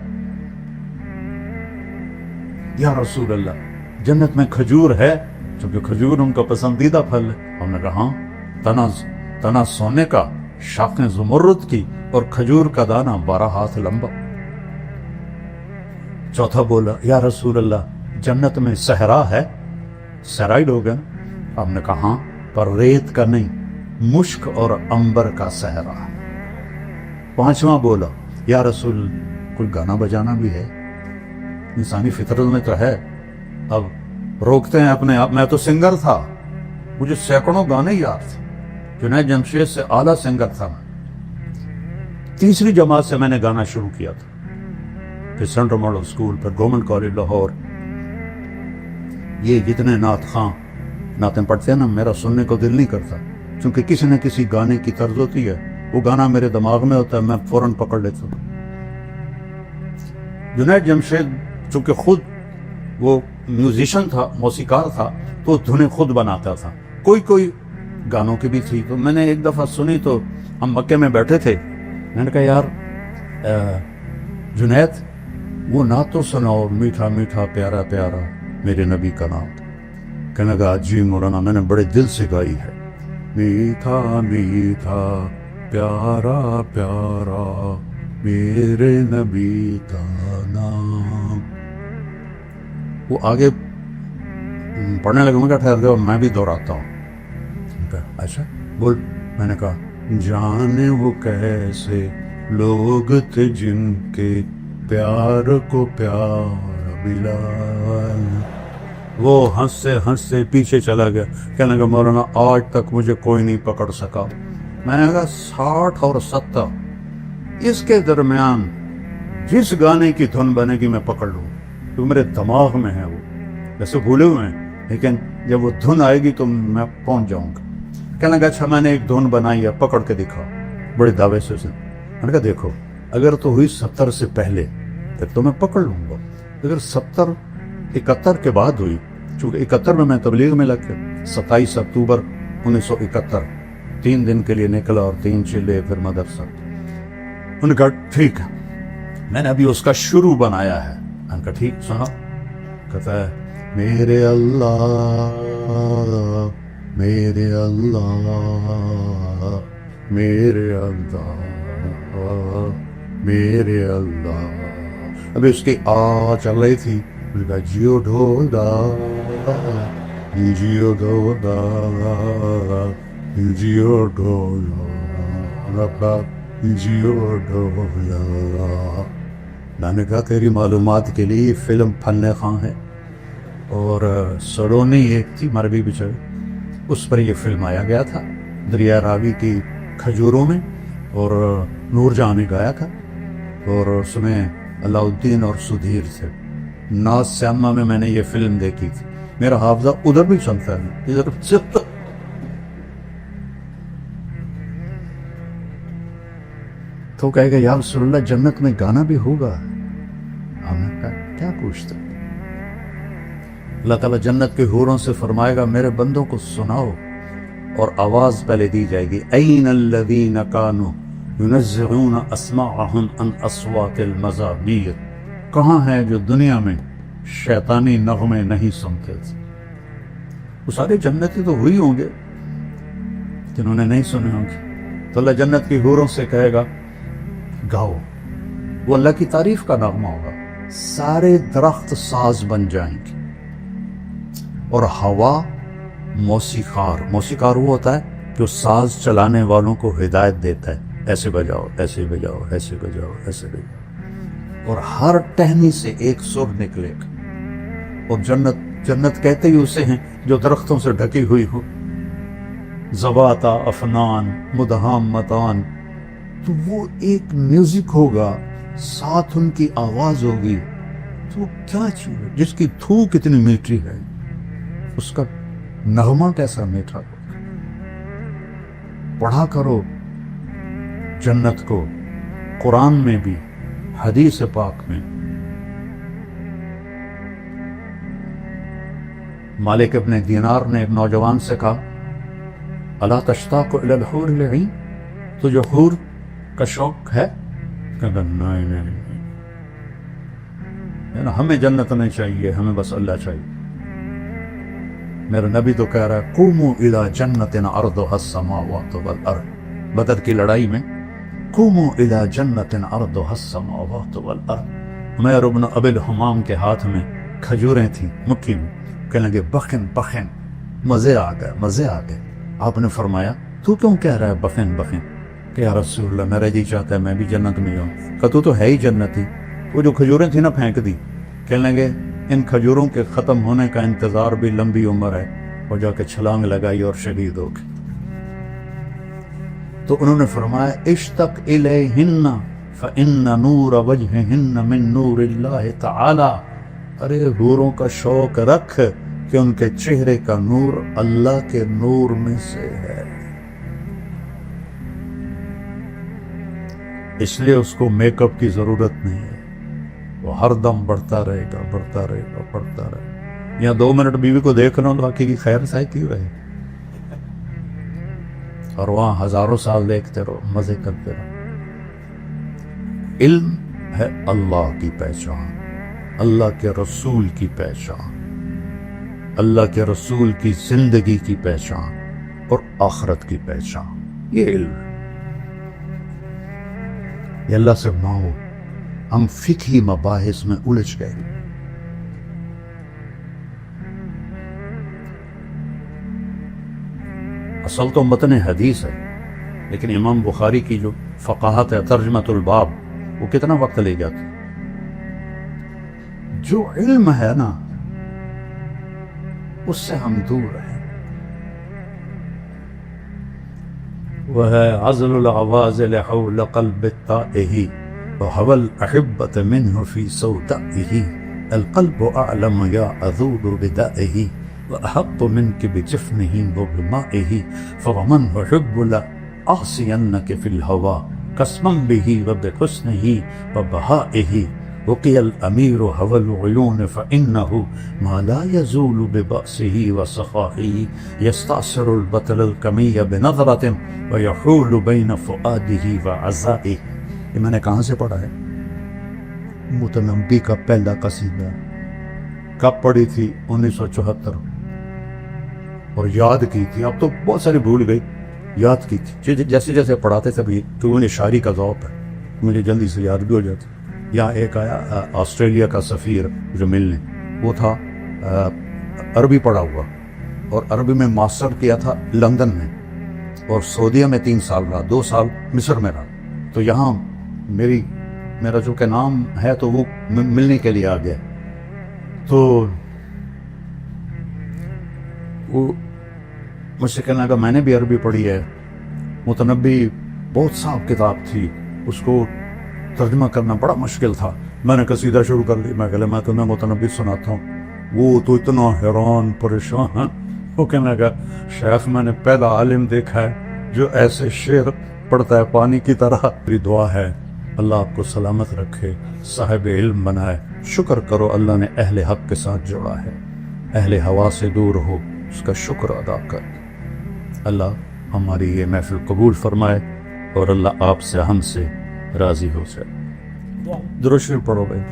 یا رسول اللہ جنت میں کھجور ہے؟ چونکہ کھجور ان کا پسندیدہ پھل ہے. ہم نے کہا تنا سونے کا، شاخیں زمرد کی، اور کھجور کا دانہ 12 ہاتھ لمبا. چوتھا بولا یا رسول اللہ جنت میں صحرا ہے؟ صحرائی لوگ ہیں. ہم نے کہا پر ریت کا نہیں، مشک اور عنبر کا صحرا. پانچواں بولا یا رسول کوئی گانا بجانا بھی ہے؟ انسانی فطرت میں تو ہے. اب روکتے ہیں اپنے آپ. میں تو سنگر تھا، مجھے سینکڑوں گانے یاد تھے. جنید جمشید سے اعلیٰ سنگر تھا. تیسری جماعت سے میں نے گانا شروع کیا تھا، پھر سینٹرل ماڈل اسکول، پھر گورنمنٹ کالج لاہور. یہ جتنے نعت خواں نعتیں پڑھتے ہیں نا، میرا سننے کو دل نہیں کرتا، کیونکہ کسی نہ کسی گانے کی طرز ہوتی ہے. وہ گانا میرے دماغ میں ہوتا ہے، میں فوراً پکڑ لیتا ہوں. جنید جمشید چونکہ خود وہ میوزیشن تھا، موسیقار تھا، تو دھنیں خود بناتا تھا، کوئی گانوں کی بھی تھی. تو میں نے ایک دفعہ سنی تو ہم مکے میں بیٹھے تھے، میں نے کہا یار جنید وہ نعت تو سناؤ، میٹھا میٹھا پیارا پیارا میرے نبی کا نام. کہنے لگا جی مولانا میں نے بڑے دل سے گائی ہے، میٹھا میٹھا پیارا پیارا میرے نبی کا نام. وہ آگے پڑھنے لگے، میں کہا ٹھہر جاؤ میں بھی دہراتا ہوں. اچھا بول. میں نے کہا جانے وہ کیسے لوگ تھے جن کے پیار کو پیار ملا. وہ ہنستے ہنستے پیچھے چلا گیا، کہنے لگا مولانا آج تک مجھے کوئی نہیں پکڑ سکا. میں نے کہا 60 اور 70 اس کے درمیان جس گانے کی دھن بنے گی میں پکڑ لوں، تو میرے دماغ میں ہے، وہ ویسے بھولے ہوئے ہیں لیکن جب وہ دھن آئے گی تو میں پہنچ جاؤں گا. کہنے لگا اچھا میں نے ایک دھن بنائی ہے، پکڑ کے دکھا. بڑے دعوے سے میں نے کہا دیکھو اگر تو ہوئی 70 سے پہلے پھر تو میں پکڑ لوں گا، اگر 70 71 کے بعد ہوئی، چونکہ 71 میں تبلیغ میں لگ گیا. 27 اکتوبر 1971 3 دن کے لیے نکلا اور 3 چلے پھر مدرسہ. انہوں نے کہا ٹھیک ہے، میں نے ابھی اس کا شروع بنایا ہے. میں نے کہا ٹھیک سنا. کہتا ہے میرے اللہ میرے اللہ میرے اللہ میرے اللہ. ابھی اس کی چل رہی تھی. میں نے کہا جیو ڈھولا جیو ڈھولا جیو ڈھولا جیو ڈھولا. میں نے کہا تیری معلومات کے لیے فلم فن خاں ہے، اور سلونی ایک تھی مربی بچڑی، اس پر یہ فلم آیا گیا تھا دریا راوی کی کھجوروں میں، اور نور جہاں نے گایا تھا، اور اس میں علاء الدین اور سدھیر تھے. ناز سیما میں نے یہ فلم دیکھی تھی. میرا حافظہ ادھر بھی چلتا ہے، ادھر صرف تو کہے گا یا رسول اللہ جنت میں گانا بھی ہوگا. ہم نے کہا کیا پوچھتے. اللہ تعالیٰ جنت کے حوروں سے فرمائے گا میرے بندوں کو سناؤ، اور آواز پہلے دی جائے گی این الذین کانوا ینزعون اسماعهم عن اصوات المزامیر. کہاں ہیں جو دنیا میں شیطانی نغمے نہیں سنتے تھے؟ وہ سارے جنتی تو ہوئی ہوں گے جنہوں نے نہیں سنے ہوں گے. تو اللہ جنت کی حوروں سے کہے گا گاؤ. وہ اللہ کی تعریف کا نغمہ ہوگا. سارے درخت ساز بن جائیں گے، اور ہوا موسیقار وہ ہوتا ہے جو ساز چلانے والوں کو ہدایت دیتا ہے، ایسے بجاؤ ایسے بجاؤ ایسے بجاؤ ایسے بجاؤ، اور ہر ٹہنی سے ایک سر نکلے گا. اور جنت کہتے ہی اسے ہیں جو درختوں سے ڈھکی ہوئی ہو، زواتا افنان مدہامتان. تو وہ ایک میوزک ہوگا، ساتھ ان کی آواز ہوگی. تو کیا چیز ہے جس کی تھوک اتنی میٹھی ہے، اس کا نغمہ کیسا میٹھا ہوگا. پڑھا کرو جنت کو، قرآن میں بھی حدیث پاک میں. مالک ابن دینار نے ایک نوجوان سے کہا الا تشتاق الی الحور العین، تجھے حور کا شوق ہے؟ کہا نہیں، ہمیں جنت نہیں چاہیے، ہمیں بس اللہ چاہیے. میرا نبی تو کہہ رہا ہے قوموا الی جنت عرضها السماوات والارض. بدر کی لڑائی میں قوموا الی جنت عرضها السماوات والارض. عمیر بن ابی الحمام کے ہاتھ میں کھجوریں تھیں مٹھی میں، کہنے لگے بخن بخن. مزے آ گئے. آپ نے فرمایا تو کیوں کہہ رہا ہے بخن بخن؟ کہ یا رسول اللہ میرا جی چاہتا ہے میں بھی جنت میں جاؤں. کہ تو ہے ہی جنتی. وہ جو کھجوریں تھیں نا پھینک دی. کہنے لگے ان کھجوروں کے ختم ہونے کا انتظار بھی لمبی عمر ہے، اور جا کے چھلانگ لگائی اور شہید ہو گئے. تو انہوں نے فرمایا اشتق الیہن فإن نور وجہہن من نور اللہ تعالی. ارے حوروں کا شوق رکھ کہ ان کے چہرے کا نور اللہ کے نور میں سے ہے، اس لیے اس کو میک اپ کی ضرورت نہیں ہے. وہ ہر دم بڑھتا رہے گا، بڑھتا رہے گا، بڑھتا رہے گا۔ یا 2 منٹ بیوی کو دیکھ رہا ہوں تو باقی کی خیر سائے رہے، اور وہاں ہزاروں سال دیکھتے رہو، مزے کرتے رہو۔ علم ہے اللہ کی پہچان، اللہ کے رسول کی پہچان، اللہ کے رسول کی زندگی کی پہچان اور آخرت کی پہچان، یہ علم ہے۔ یہ اللہ سے مانگو۔ ہم فقہی مباحث میں الجھ گئے، اصل تو متن حدیث ہے، لیکن امام بخاری کی جو فقاہت ہے، ترجمۃ الباب، وہ کتنا وقت لے جاتی۔ جو علم ہے نا اس سے ہم دور ہیں، وہ ہے عزل العوازل حول قلب التائہ وهوى الأحبة منه في سودائه، القلب أعلم يا أذود بدائه وأحط منك بجفنه وبمائه، فومن أحب لأعصينك في الهوى قسما به وبحسنه وبهائه، وقي الأمير هوى العيون فإنه ما لا يزول ببأسه وسخائه، يستعصر البطل الكمي بنظرة ويحول بين فؤاده وعزائه۔ یہ میں نے کہاں سے پڑھا ہے؟ متنبی کا پہلا قصیدہ، کب پڑھی تھی؟ 1974، اور یاد کی تھی، اب تو بہت ساری بھول گئی، یاد کی تھی جیسے جیسے پڑھاتے تھے بھی، تو انہیں شاعری کا ذوق ہے، مجھے جلدی سے یاد بھی ہو جاتی۔ یہاں ایک آیا آسٹریلیا کا سفیر جو ملنے، وہ تھا عربی پڑھا ہوا، اور عربی میں ماسٹر کیا تھا لندن میں، اور سعودیہ میں 3 سال رہا، 2 سال مصر میں رہا، تو یہاں میرا جو کہ نام ہے تو وہ ملنے کے لیے آ گیا، تو وہ مجھ سے کہنے لگا میں نے بھی عربی پڑھی ہے، متنبی بہت صاف کتاب تھی، اس کو ترجمہ کرنا بڑا مشکل تھا۔ میں نے قصیدہ شروع کر دی، میں تمہیں متنبی سناتا ہوں۔ وہ تو اتنا حیران پریشان، وہ کہنے لگا شیخ میں نے پہلا عالم دیکھا ہے جو ایسے شعر پڑھتا ہے پانی کی طرح۔ میری دعا ہے اللہ آپ کو سلامت رکھے، صاحب علم بنائے۔ شکر کرو اللہ نے اہل حق کے ساتھ جوڑا ہے، اہل ہوا سے دور ہو اس کا شکر ادا کر۔ اللہ ہماری یہ محفل قبول فرمائے، اور اللہ آپ سے ہم سے راضی ہو جائے۔ درود شریف پڑھو بھائی۔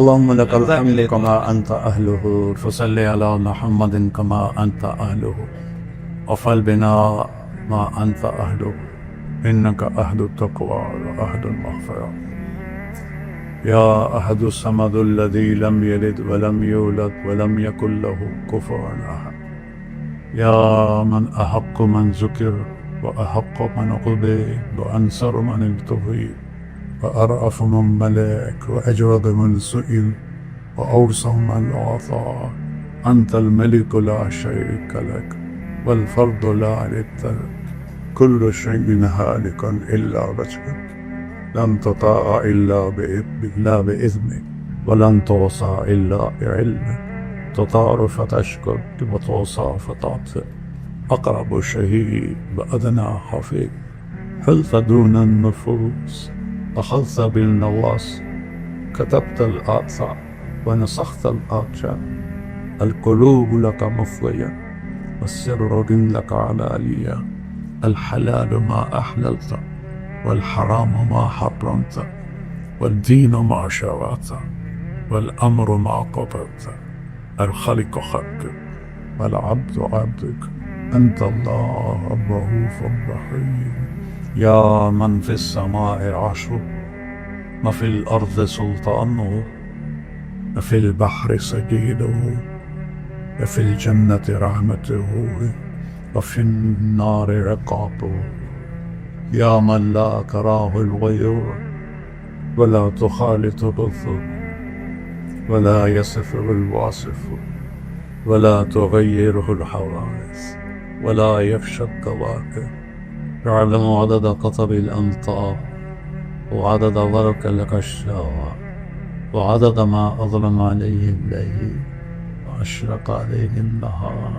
اللهم لك الحمد كما أنت أهله، فصل على محمد كما أنت أهله، وفعل بنا ما أنت أهله، إنك أهل التقوى وأهل المغفرة، يا أحد الصمد الذي لم يلد ولم يولد ولم يكن له كفوا أحد، يا من أحق من ذكر وأحق من عبد وأنصر من ابتغي وأرأف من ملك وأجود من سئل وأوسع من أعطى، أنت الملك لا شريك لك والفرد لا ند لك، كل شيء هالك إلا وجهك، لن تطاع إلا بإذنك ولن توصى إلا بعلمك، تطار فتشكر وتوصى فتعطي، أقرب شهيد بأدنى خفي، حلت دون النفوس أخذت بالنواصي، كتبت الآثار ونسخت الآثار، القلوب لك مفضية والسر لك علانية، الحلال ما أحللت والحرام ما حرمت، والدين ما شرعت والأمر ما قضيت، الخلق خلقك والعبد عبدك، أنت الله الرؤوف الرحيم، يا من في السماء عرشه وفي الأرض سلطانه وفي البحر سجيده وفي الجنة رحمته وفي النار عقابه، يا من لا تراه الغيور ولا تخالطه الظلم ولا يصفه الواصف ولا تغيره الحوادث ولا يخشى الكواكب، يعلم عدد قطر الأمطار وعدد برق الغشاء وعدد ما أظلم عليه الليل وأشرق عليه النهار،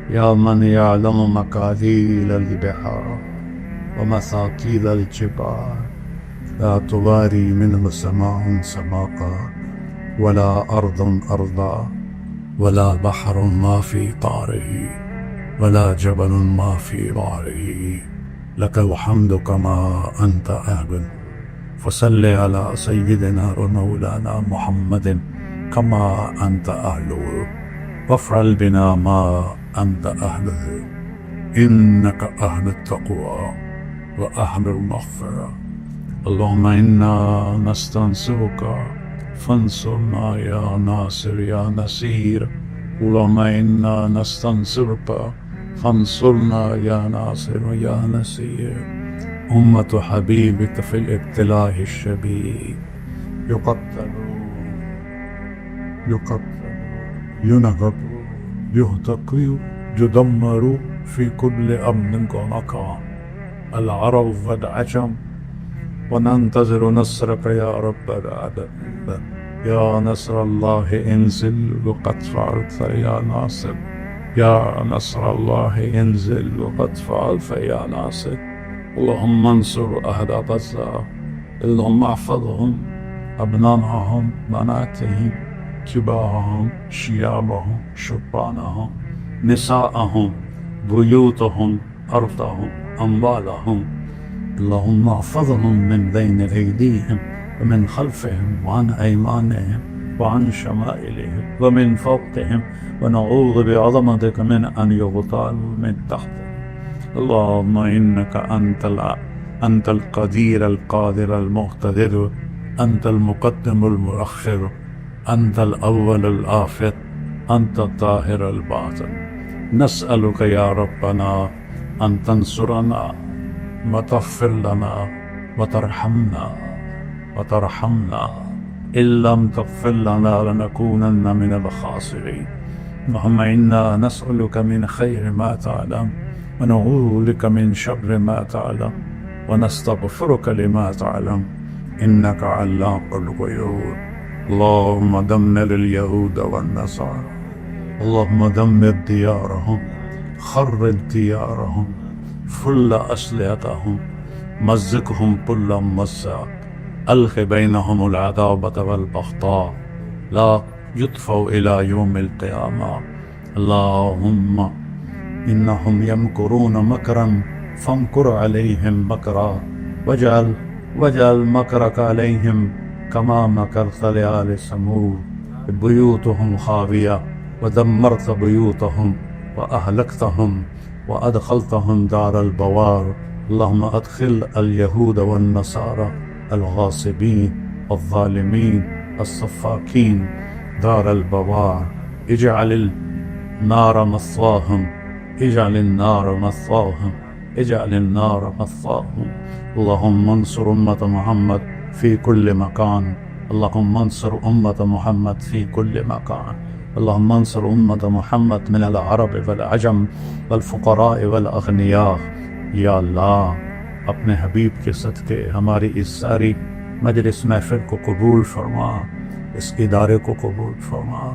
يا من يعلم مقادير البحار ومثاقيل الجبال لا تواري منه سماء سماقا ولا أرض أرضا ولا بحر ما في قعره ولا جبل ما في وعره لك الحمد كما أنت أهل فصل على سيدنا ومولانا محمد كما أنت أهله وافعل بنا ما أنت أهله إنك أهل التقوى وأهل المغفرة اللهم إنا نستنصرك فانصرنا يا ناصر يا نصير اللهم إنا نستنصرك فانصرنا يا ناصر يا نصير أمة حبيبك في الابتلاء الشديد يقتلون ينهبوا يهتقوا يدمروا في كل أمن ومكان العرب والعجم وننتظر نصرك يا رب العالمين يا نصر الله انزل وقد فعلت يا ناصر يا نصر الله انزل وقد فعلت يا ناصر اللهم انصر أهل غزة اللهم احفظهم أبنائهم بناتهم كبارهم شيابهم شبانهم نساءهم بيوتهم أرضهم أموالهم اللهم احفظهم من بين أيديهم ومن خلفهم وعن أيمانهم وعن شمائلهم ومن فوقهم ونعوذ بعظمتك من أن يغتالوا من تحتهم اللهم إنك أنت القدير القادر المقتدر أنت المقدم المؤخر أنت الأول الآخر أنت الظاهر الباطن نسألك يا ربنا أن تنصرنا وتغفر لنا وترحمنا إن لم تغفر لنا لنكونن من الخاسرين اللهم إنا نسألك من خير ما تعلم ونعوذ بك من شر ما تعلم ونستغفرك لما تعلم إنك علام الغيوب اللهم دمر اليهود والنصارى اللهم دمر ديارهم خرب ديارهم فل أسلحتهم مزقهم كل ممزق ألق بينهم العداوة والبغضاء لا يطفئ إلى يوم القيامة اللهم إنهم يمكرون مكرا فامكر عليهم مكرا واجعل مكرك عليهم كما مكرت لآل ثمود بيوتهم خاوية ودمرت بيوتهم وأهلكتهم وأدخلتهم دار البوار اللهم أدخل اليهود والنصارى الغاصبين الظالمين الصفاكين دار البوار اجعل النار مثواهم اللهم انصر أمة محمد في كل مكان اللهم انصر أمة محمد في كل مكان اللهم انصر أمة محمد من العرب والعجم والفقراء والأغنياء یا اللہ اپنے حبیب کے صدقے ہماری اس ساری مجلس محفل کو قبول فرما اس ادارے کو قبول فرما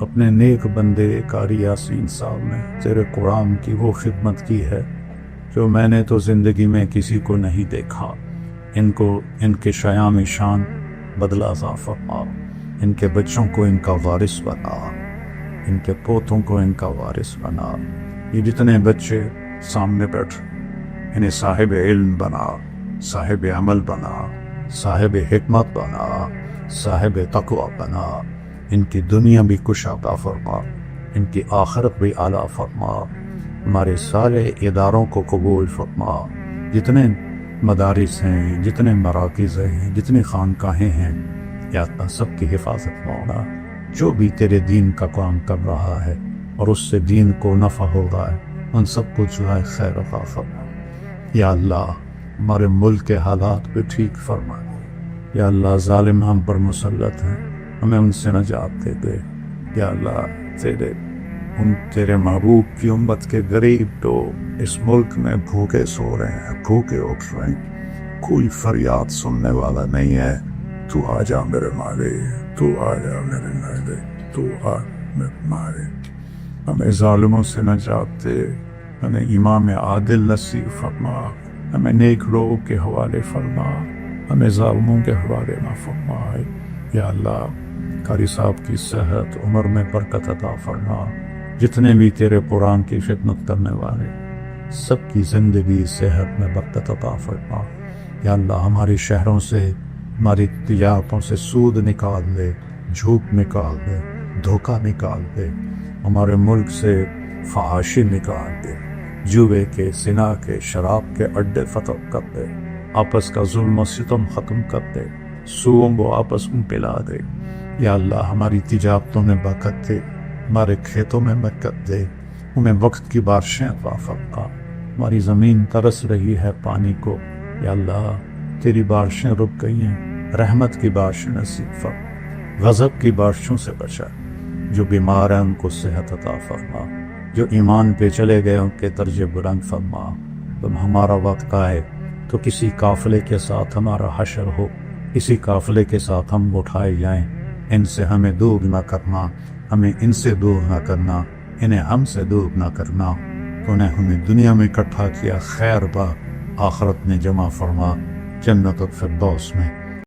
اپنے نیک بندے قاری یاسین صاحب نے تیرے قرآن کی وہ خدمت کی ہے جو میں نے تو زندگی میں کسی کو نہیں دیکھا ان کے شایان شان بدلہ عطا فرما ان کے بچوں کو ان کا وارث بنا ان کے پوتوں کو ان کا وارث بنا یہ جتنے بچے سامنے بیٹھے انہیں صاحب علم بنا صاحب عمل بنا صاحب حکمت بنا صاحب تقوی بنا ان کی دنیا بھی کشادہ فرما ان کی آخرت بھی اعلیٰ فرما ہمارے سارے اداروں کو قبول فرما جتنے مدارس ہیں جتنے مراکز ہیں جتنے خانقاہیں ہیں یا اللہ سب کی حفاظت مولا جو بھی تیرے دین کا کام کر رہا ہے اور اس سے دین کو نفع ہو رہا ہے ان سب کو جو ہے خیر عطا فرما یا اللہ ہمارے ملک کے حالات پہ ٹھیک فرما یا اللہ ظالم ہم پر مسلط ہیں ہمیں ان سے نجات دے دے یا اللہ تیرے محبوب کی امت کے غریب تو اس ملک میں بھوکے سو رہے ہیں بھوکے اٹھ رہے ہیں کوئی فریاد سننے والا نہیں ہے تو آ جا میرے مالے تو آ جا میرے مالے تو آ میرے مالے ہمیں ظالموں سے نجات دے ہمیں امام عادل نصیب فرما ہمیں نیک لوگوں کے حوالے فرما ہمیں ظالموں کے حوالے نہ فرمائے۔ یا اللہ قاری صاحب کی صحت عمر میں برکت عطا فرما، جتنے بھی تیرے قرآن کی خدمت کرنے والے سب کی زندگی صحت میں برکت عطا فرما۔ یا اللہ ہمارے شہروں سے، ہماری تجارتوں سے سود نکال دے، جھوٹ نکال دے، دھوکہ نکال دے، ہمارے ملک سے فحاشی نکال دے، جوے کے، زنا کے، شراب کے اڈے فتح کر دے، آپس کا ظلم و ستم ختم کر دے، سوؤں کو آپس میں پلا دے۔ یا اللہ ہماری تجارتوں میں برکت دے، ہمارے کھیتوں میں برکت دے، ہمیں وقت کی بارشیں عطا فرما۔ ہماری زمین ترس رہی ہے پانی کو، یا اللہ تیری بارشیں رک گئی ہیں، رحمت کی بارشیں نصیب فرما، غضب کی بارشوں سے بچا۔ جو بیمار ہیں ان کو صحت عطا فرما، جو ایمان پہ چلے گئے ان کے درجے بلند فرما۔ تم ہمارا وقت آئے تو کسی قافلے کے ساتھ ہمارا حشر ہو، کسی قافلے کے ساتھ ہم اٹھائے جائیں، ان سے ہمیں دور نہ کرنا، ہمیں ان سے دور نہ کرنا، انہیں ہم سے دور نہ کرنا۔ تو نے ہمیں دنیا میں اکٹھا کیا، خیر با آخرت میں جمع فرما، جنت الفردوس میں۔